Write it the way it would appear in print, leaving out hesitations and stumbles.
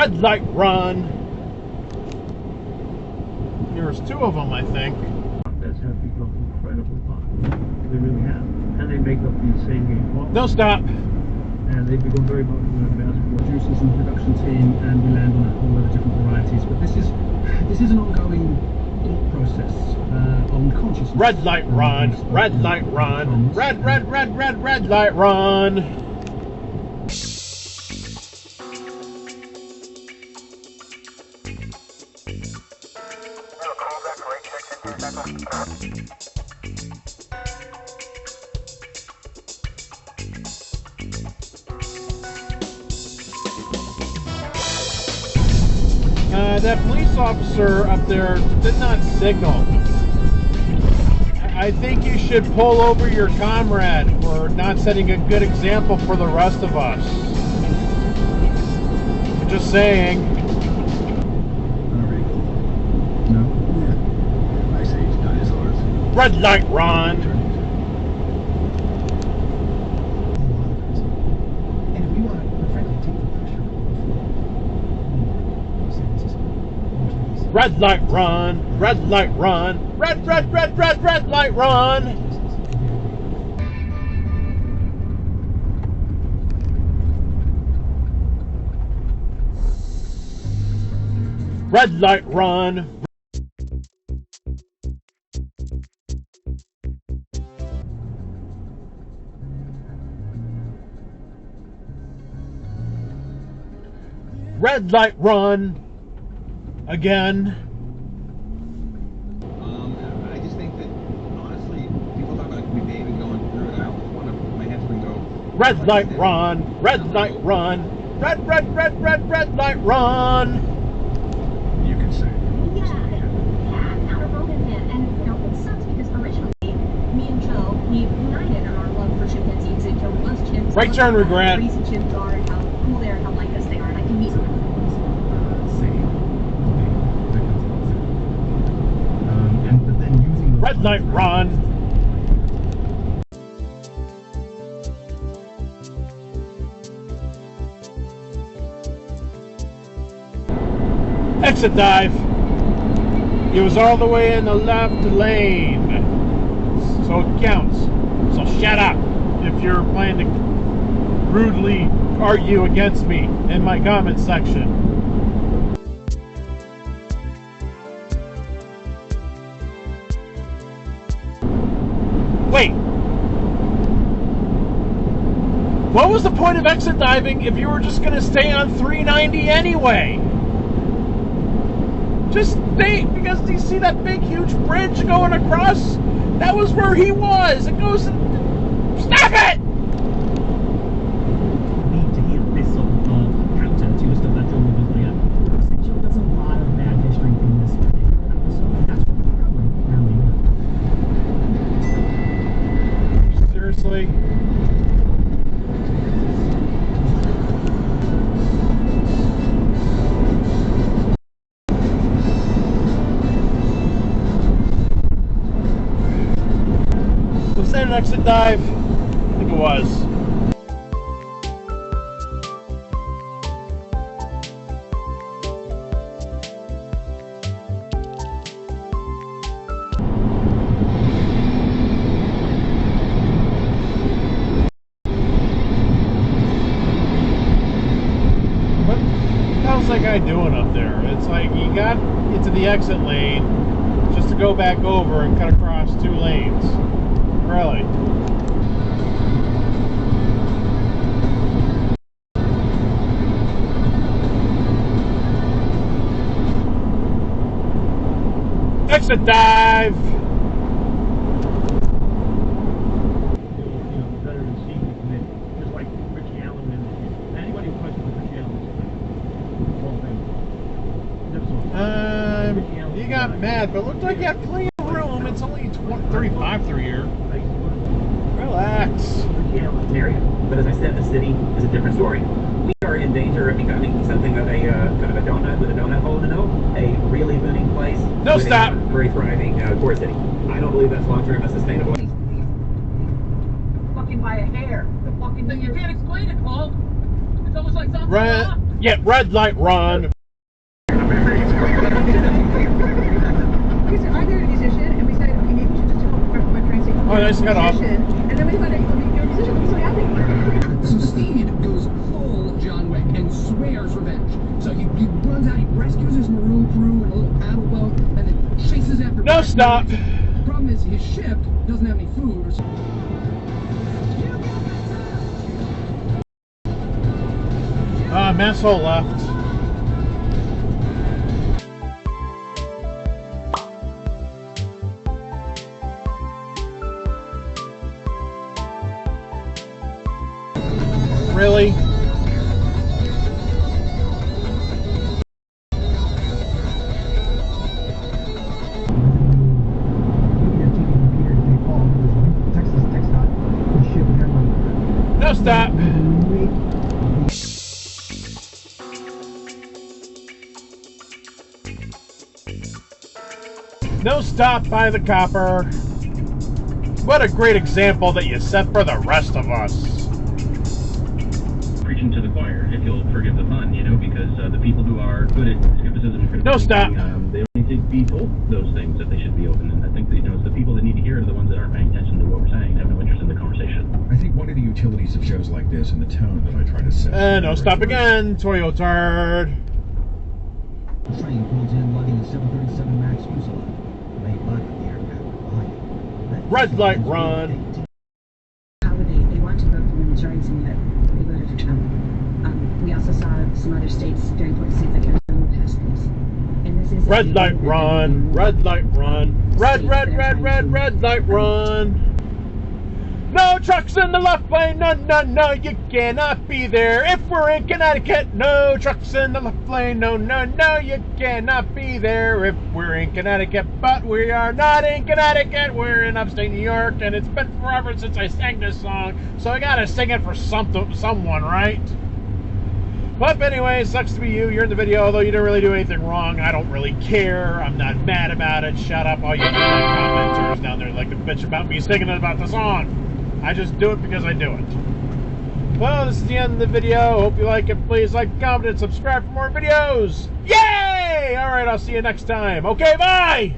Red light run. There's two of them, I think. That's have become incredibly popular. They really have. And they make up the same game. Don't stop. And they've become very popular in basketball. Producers and production team, and we land on a whole lot of different varieties. But this is an ongoing thought process on consciousness. Red light run. Red light run. Red light run. That police officer up there did not signal. I think you should pull over your comrade for not setting a good example for the rest of us. Just saying. No? Yeah. Ice Age dinosaurs. Red light run. Red light run, red light run, red light run. Red light run. Red light run. Again. I just think that, honestly, people talk about me David going through it. I always want to put my head and go. Red light run, red light run, red light run. You can say. Yeah, not a Roman man. And it sucks because originally, me and Joe, we united on our love for chimpanzees. And Joe loves chimps. Right turn, regret. How crazy chimps are, and how cool they are, and how like us they are. And I can meet some of them. Red light run. Exit dive. It was all the way in the left lane. So it counts. So shut up if you're planning to rudely argue against me in my comment section. Wait, what was the point of exit diving if you were just going to stay on 390 anyway? Just stay, because do you see that big huge bridge going across? That was where he was. It goes, stop it! Need to hear this sort of counter to stuff that John was doing. Essentially, there's a lot of bad history in this particular episode. That's what we're going to Seriously? Was that an exit dive? I think it was. How's that guy doing up there? It's like he got into the exit lane just to go back over and cut across two lanes. Really? Exit dive! He got mad, but it looked like he had plenty of room. It's only 35 through here. Relax. Area. But as I said, the city is a different story. We are in danger of becoming something of a kind of a donut with a donut hole in the middle, a really booming place. No, stop. Very thriving tourist city. I don't believe that's long-term and sustainable. Fucking by a hair. The fucking thing. You can't explain it, Paul. It's almost like something. Right. Yeah, red light, run. Oh, I just got off. And then we found out you're a musician. What's so happy? So Steve goes full John Wick and swears revenge. So he runs out, he rescues his maroon crew in a little paddle boat, and then chases after. No, stop. The problem is his ship doesn't have any food. Or Masshole left. Really? No, stop. No stop by the copper. What a great example that you set for the rest of us. Preaching to the choir, if you'll forgive the pun, you know, because the people who are good at skepticism and critical thinking, they don't need to be told those things that they should be open. And I think that, you know, it's the people that need to hear it are the ones that aren't paying attention to what we're saying and have no interest in the conversation. I think one of the utilities of shows like this and the tone that I try to set. No stop again, Toyotard. The train pulls in, lugging the 737 MAX fuselage. Main body of the aircraft behind it. Red light, run. They want to vote for women's rights, and yet they voted for Trump. We also saw some other states during 46 that Arizona passed this. And this is red light, run. Red light, run. Red light, run. No trucks in the left lane, no, you cannot be there if we're in Connecticut. No trucks in the left lane, no, you cannot be there if we're in Connecticut. But we are not in Connecticut, we're in upstate New York, and it's been forever since I sang this song, so I gotta sing it for someone, right? But anyway, sucks to be you. You're in the video, although you didn't really do anything wrong. I don't really care. I'm not mad about it. Shut up, all you commenters down there like a bitch about me singing about the song. I just do it because I do it. Well, this is the end of the video. Hope you like it. Please like, comment, and subscribe for more videos. Yay! All right, I'll see you next time. Okay, bye!